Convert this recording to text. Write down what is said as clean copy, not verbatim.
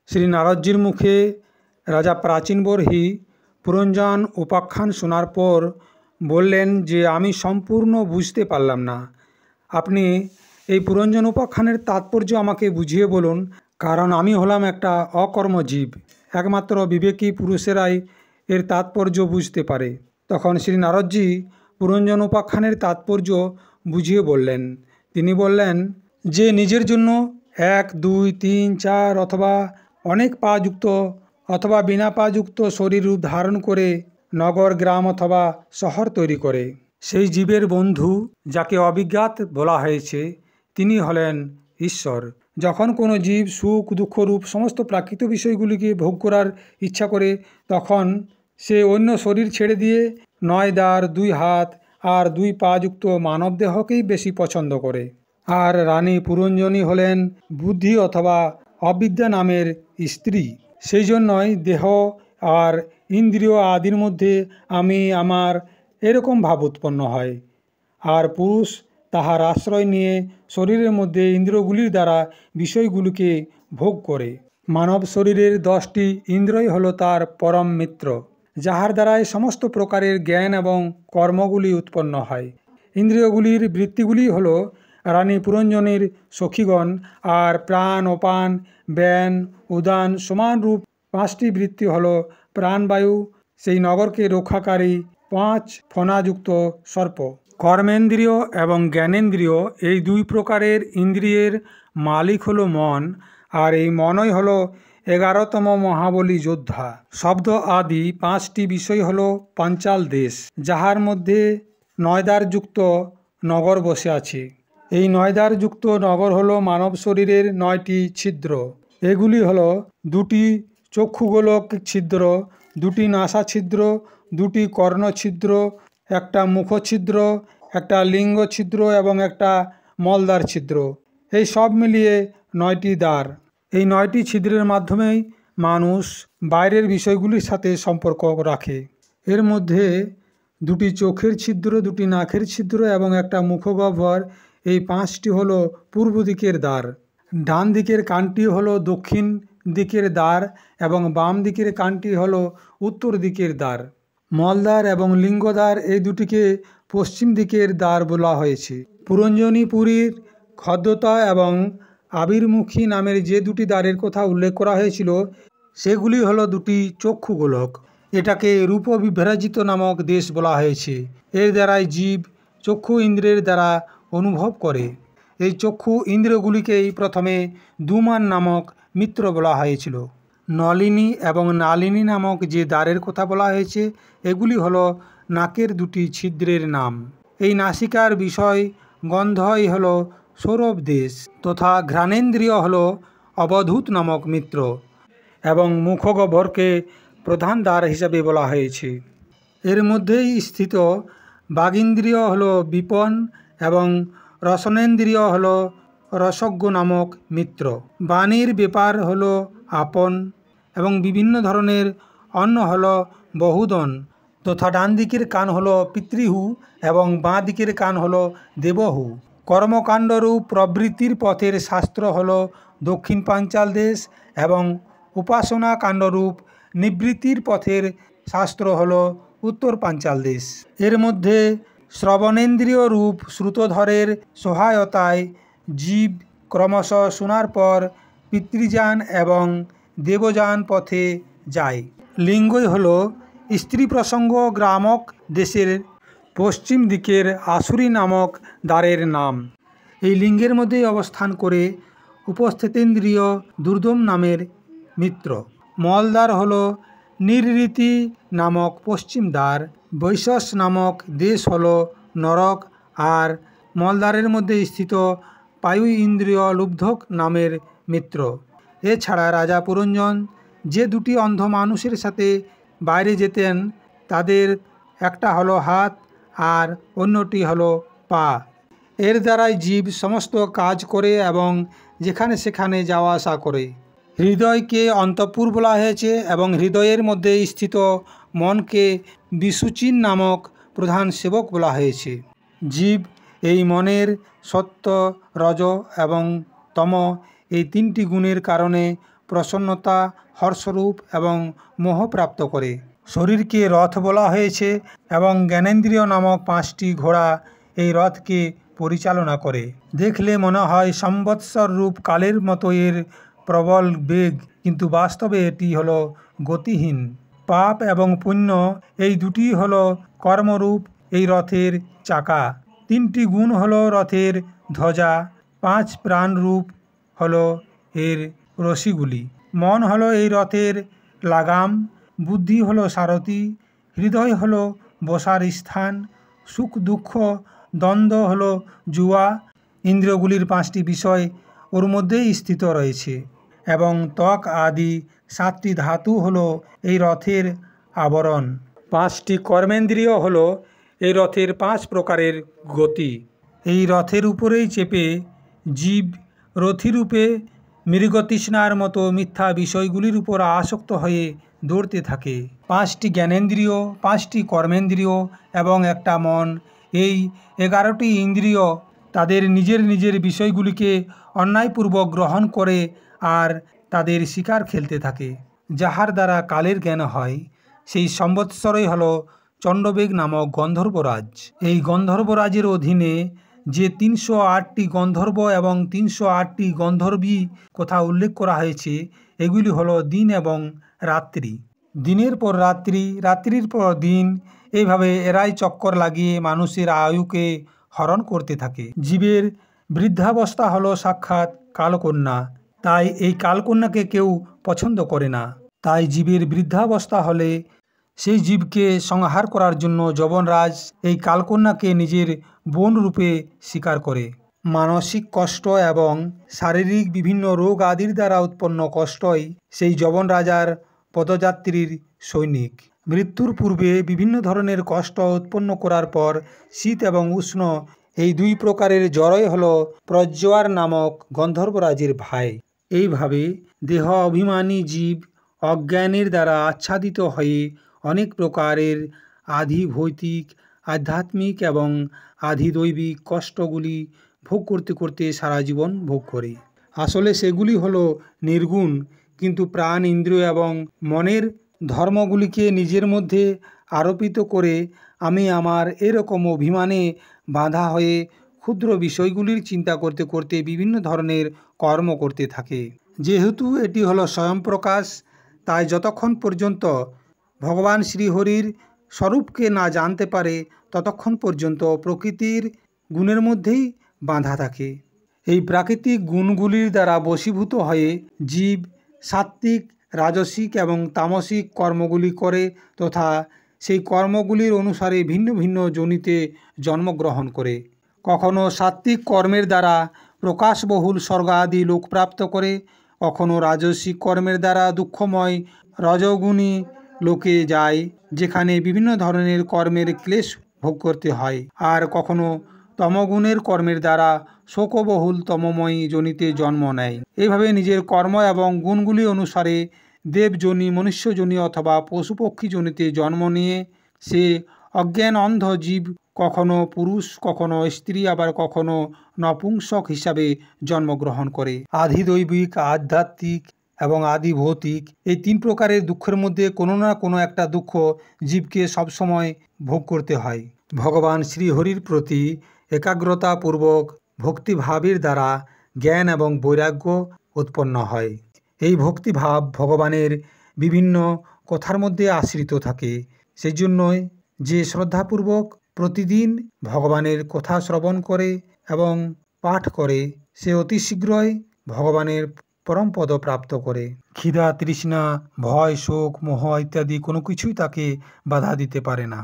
শ্রী নারদজির মুখে রাজা প্রাচীন বরহি পুরঞ্জন উপাখ্যান শোনার পর বললেন যে আমি সম্পূর্ণ বুঝতে পারলাম না। আপনি এই পুরঞ্জন উপাখ্যানের তাৎপর্য আমাকে বুঝিয়ে বলুন, কারণ আমি হলাম একটা অকর্মজীব। একমাত্র বিবেকী পুরুষেরাই এর তাৎপর্য বুঝতে পারে। তখন শ্রী নারদজি পুরঞ্জন উপাখ্যানের তাৎপর্য বুঝিয়ে বললেন। তিনি বললেন যে নিজের জন্য 1, 2, 3, 4 অথবা অনেক পা যুক্ত অথবা বিনা পা যুক্ত শরীর রূপ ধারণ করে নগর, গ্রাম অথবা শহর তৈরি করে, সেই জীবের বন্ধু যাকে অবিজ্ঞাত বলা হয়েছে তিনি হলেন ঈশ্বর। যখন কোনো জীব সুখ দুঃখ রূপ সমস্ত প্রাকৃত বিষয়গুলিকে ভোগ করার ইচ্ছা করে, তখন সে অন্য শরীর ছেড়ে দিয়ে 9 দাঁড়, 2 হাত আর 2 পা যুক্ত মানব দেহকেই বেশি পছন্দ করে। আর রানী পুরঞ্জনী হলেন বুদ্ধি অথবা অবিদ্যা নামের স্ত্রী। সেই জন্যই দেহ আর ইন্দ্রিয় আদির মধ্যে আমি আমার এরকম ভাব উৎপন্ন হয়। আর পুরুষ তাহার আশ্রয় নিয়ে শরীরের মধ্যে ইন্দ্রিয়গুলির দ্বারা বিষয়গুলিকে ভোগ করে। মানব শরীরের 10টি ইন্দ্রিয় হলো তার পরম মিত্র, যাহার দ্বারাই সমস্ত প্রকারের জ্ঞান এবং কর্মগুলি উৎপন্ন হয়। ইন্দ্রিয়গুলির বৃত্তিগুলি হলো রানী পুরঞ্জনীর সখীগণ, আর প্রাণ, অপান, ব্যান, উদান সমান রূপ 5টি বৃত্তি হলো প্রাণবায়ু, সেই নগরকে রক্ষাকারী 5 ফণাযুক্ত সর্প। কর্মেন্দ্রিয় এবং জ্ঞানেন্দ্রিয় এই 2 প্রকারের ইন্দ্রিয়ের মালিক হলো মন, আর এই মনই হলো 11তম মহাবলী যোদ্ধা। শব্দ আদি 5টি বিষয় হলো পাঞ্চাল দেশ, যাহার মধ্যে 9 দ্বারযুক্ত নগর বসে আছে। এই 9 দ্বারযুক্ত নগর হলো মানব শরীরের 9টি ছিদ্র। এগুলি হলো 2টি চক্ষুগোলক ছিদ্র, 2টি নাসা ছিদ্র, 2টি কর্ণ ছিদ্র, একটা মুখ ছিদ্র, একটা লিঙ্গ ছিদ্র এবং একটা মলদ্বার ছিদ্র। এই সব মিলিয়ে 9টি দ্বার। এই 9টি ছিদ্রের মাধ্যমেই মানুষ বাইরের বিষয়গুলির সাথে সম্পর্ক রাখে। এর মধ্যে 2টি চোখের ছিদ্র, 2টি নাকের ছিদ্র এবং একটা মুখগহ্বর, এই 5টি হলো পূর্ব দিকের দ্বার। ডান দিকের কানটি হলো দক্ষিণ দিকের দ্বার এবং বাম দিকের কানটি হলো উত্তর দিকের দ্বার। মলদ্বার এবং লিঙ্গদ্বার এই দুটিকে পশ্চিম দিকের দ্বার বলা হয়েছে। পুরঞ্জনীপুরীর খদ্যোতা এবং আবির্মুখী নামের যে 2টি দ্বারের কথা উল্লেখ করা হয়েছিল, সেগুলি হলো 2টি চক্ষু গোলক। এটাকে রূপ বিভ্রাজিত নামক দেশ বলা হয়েছে। এর দ্বারাই জীব চক্ষু ইন্দ্রের দ্বারা অনুভব করে। এই চক্ষু ইন্দ্রিয়গুলিকেই প্রথমে দুমান নামক মিত্র বলা হয়েছিল। নলিনী এবং নালিনী নামক যে দ্বারের কথা বলা হয়েছে, এগুলি হলো নাকের 2টি ছিদ্রের নাম। এই নাসিকার বিষয় গন্ধই হলো সৌরভ দেশ, তথা ঘ্রাণেন্দ্রিয় হলো অবধূত নামক মিত্র এবং মুখগহ্বরকে প্রধান দ্বার হিসাবে বলা হয়েছে। এর মধ্যেই স্থিত বাগিন্দ্রিয় হলো বিপন এবং রসনেন্দ্রিয় হলো রসজ্ঞ নামক মিত্র। বাণীর ব্যাপার হলো আপন এবং বিভিন্ন ধরনের অন্ন হলো বহুদন, তথা ডান দিকের কান হলো পিতৃহু এবং বাঁ দিকের কান হলো দেবহু। কর্মকাণ্ডরূপ প্রবৃত্তির পথের শাস্ত্র হলো দক্ষিণ পাঞ্চাল দেশ এবং উপাসনা কাণ্ডরূপ নিবৃত্তির পথের শাস্ত্র হলো উত্তর পাঞ্চাল দেশ। এর মধ্যে শ্রবণেন্দ্রিয় রূপ শ্রুতধরের সহায়তায় জীব ক্রমশ শোনার পর পিতৃযান এবং দেবযান পথে যায়। লিঙ্গই হলো স্ত্রী প্রসঙ্গ গ্রামক দেশের পশ্চিম দিকের আসুরি নামক দ্বারের নাম। এই লিঙ্গের মধ্যেই অবস্থান করে উপস্থিতেন্দ্রিয় দুর্দম নামের মিত্র। মলদ্বার হলো নিরৃতি নামক পশ্চিম দ্বার। বৈশস নামক দেশ হলো নরক, আর মলদ্বারের মধ্যে স্থিত পায়ু ইন্দ্রিয় লুব্ধক নামের মিত্র। এছাড়া রাজা পুরঞ্জন যে 2টি অন্ধ মানুষের সাথে বাইরে যেতেন, তাদের একটা হলো হাত আর অন্যটি হলো পা। এর দ্বারাই জীব সমস্ত কাজ করে এবং যেখানে সেখানে যাওয়া আসা করে। হৃদয়কে অন্তঃপুর বলা হয়েছে এবং হৃদয়ের মধ্যে স্থিত মনকে বিশুচিন নামক প্রধান সেবক বলা হয়েছে। জীব এই মনের সত্য, রজ এবং তম এই 3টি গুণের কারণে প্রসন্নতা, হর্ষরূপ এবং মোহপ্রাপ্ত করে। শরীরকে রথ বলা হয়েছে এবং জ্ঞানেন্দ্রিয় নামক 5টি ঘোড়া এই রথকে পরিচালনা করে। দেখলে মনে হয় সম্বৎসর রূপ কালের মতো এর প্রবল বেগ, কিন্তু বাস্তবে এটি হলো গতিহীন। পাপ এবং পুণ্য এই দুটি হলো কর্মরূপ এই রথের চাকা। 3টি গুণ হলো রথের ধ্বজা, 5 প্রাণরূপ হলো এর রশিগুলি। মন হলো এই রথের লাগাম, বুদ্ধি হলো সারথি, হৃদয় হলো বসার স্থান, সুখ দুঃখ দ্বন্দ্ব হলো জুয়া। ইন্দ্রিয়গুলির 5টি বিষয় ওর মধ্যেই স্থিত রয়েছে এবং ত্বক আদি 7টি ধাতু হলো এই রথের আবরণ। 5টি কর্মেন্দ্রিয় হলো এই রথের 5 প্রকারের গতি। এই রথের উপরেই চেপে জীব রথিরূপে মৃগতৃষ্ণার মতো মিথ্যা বিষয়গুলির উপর আসক্ত হয়ে দৌড়তে থাকে। 5টি জ্ঞানেন্দ্রিয়, 5টি কর্মেন্দ্রিয় এবং একটা মন, এই 11টি ইন্দ্রিয় তাদের নিজের নিজের বিষয়গুলিকে অন্যায়পূর্বক গ্রহণ করে আর তাদের শিকার খেলতে থাকে। যাহার দ্বারা কালের জ্ঞান হয় সেই সম্বৎসরই হলো চণ্ডবেগ নামক গন্ধর্বরাজ। এই গন্ধর্বরাজের অধীনে যে 308টি গন্ধর্ব এবং 308টি গন্ধর্বী কথা উল্লেখ করা হয়েছে, এগুলি হলো দিন এবং রাত্রি। দিনের পর রাত্রি, রাত্রির পর দিন, এইভাবে এরাই চক্কর লাগিয়ে মানুষের আয়ুকে হরণ করতে থাকে। জীবের বৃদ্ধাবস্থা হলো সাক্ষাৎ কালকন্যা, তাই এই কালকন্যাকে কেউ পছন্দ করে না। তাই জীবের বৃদ্ধাবস্থা হলে সেই জীবকে সংহার করার জন্য যবনরাজ এই কালকন্যাকে নিজের বোন রূপে স্বীকার করে। মানসিক কষ্ট এবং শারীরিক বিভিন্ন রোগ আদির দ্বারা উৎপন্ন কষ্টই সেই যবন রাজার পদযাত্রীর সৈনিক। মৃত্যুর পূর্বে বিভিন্ন ধরনের কষ্ট উৎপন্ন করার পর শীত এবং উষ্ণ এই 2 প্রকারের জ্বরই হলো প্রজ্বর নামক গন্ধর্বরাজের ভাই। এইভাবে দেহ অভিমানী জীব অজ্ঞানের দ্বারা আচ্ছাদিত হয়ে অনেক প্রকারের আধি ভৌতিক, আধ্যাত্মিক এবং আধিদৈবিক কষ্টগুলি ভোগ করতে করতে সারা জীবন ভোগ করে। আসলে সেগুলি হলো নির্গুণ, কিন্তু প্রাণ, ইন্দ্রিয় এবং মনের ধর্মগুলিকে নিজের মধ্যে আরোপিত করে আমি আমার এরকম অভিমানে বাঁধা হয়ে ক্ষুদ্র বিষয়গুলির চিন্তা করতে করতে বিভিন্ন ধরনের কর্ম করতে থাকে। যেহেতু এটি হলো স্বয়ংপ্রকাশ, তাই যতক্ষণ পর্যন্ত ভগবান শ্রীহরির স্বরূপকে না জানতে পারে ততক্ষণ পর্যন্ত প্রকৃতির গুণের মধ্যেই বাঁধা থাকে। এই প্রাকৃতিক গুণগুলির দ্বারা বশীভূত হয়ে জীব সাত্ত্বিক, রাজসিক এবং তামসিক কর্মগুলি করে তথা সেই কর্মগুলির অনুসারে ভিন্ন ভিন্ন যোনিতে জন্মগ্রহণ করে। কখনো সাত্ত্বিক কর্মের দ্বারা প্রকাশবহুল স্বর্গ আদি লোক প্রাপ্ত করে, কখনো রাজসিক কর্মের দ্বারা দুঃখময় রজগুণী লোকে যায়, যেখানে বিভিন্ন ধরনের কর্মের ক্লেশ ভোগ করতে হয়, আর কখনো তমগুণের কর্মের দ্বারা শোকবহুল তমময়ী যোনিতে জন্ম নেয়। এইভাবে নিজের কর্ম এবং গুণগুলি অনুসারে দেবযোনি, মনুষ্যযোনি অথবা পশুপক্ষী যোনিতে জন্ম নিয়ে সে অজ্ঞান অন্ধ জীব কখনো পুরুষ, কখনো স্ত্রী, আবার কখনো নপুংসক হিসাবে জন্মগ্রহণ করে। আধিদৈবিক, আধ্যাত্মিক এবং আদি ভৌতিক এই 3 প্রকারের দুঃখের মধ্যে কোনো না কোনো একটা দুঃখ জীবকে সবসময় ভোগ করতে হয়। ভগবান শ্রীহরির প্রতি একাগ্রতাপূর্বক ভক্তিভাবের দ্বারা জ্ঞান এবং বৈরাগ্য উৎপন্ন হয়। এই ভক্তিভাব ভগবানের বিভিন্ন কথার মধ্যে আশ্রিত থাকে। সেই জন্যই যে শ্রদ্ধাপূর্বক প্রতিদিন ভগবানের কথা শ্রবণ করে এবং পাঠ করে সে অতি শীঘ্রই ভগবানের পরমপদ প্রাপ্ত করে। ক্ষিধা, তৃষ্ণা, ভয়, শোক, মোহ ইত্যাদি কোনো কিছুই তাকে বাধা দিতে পারে না।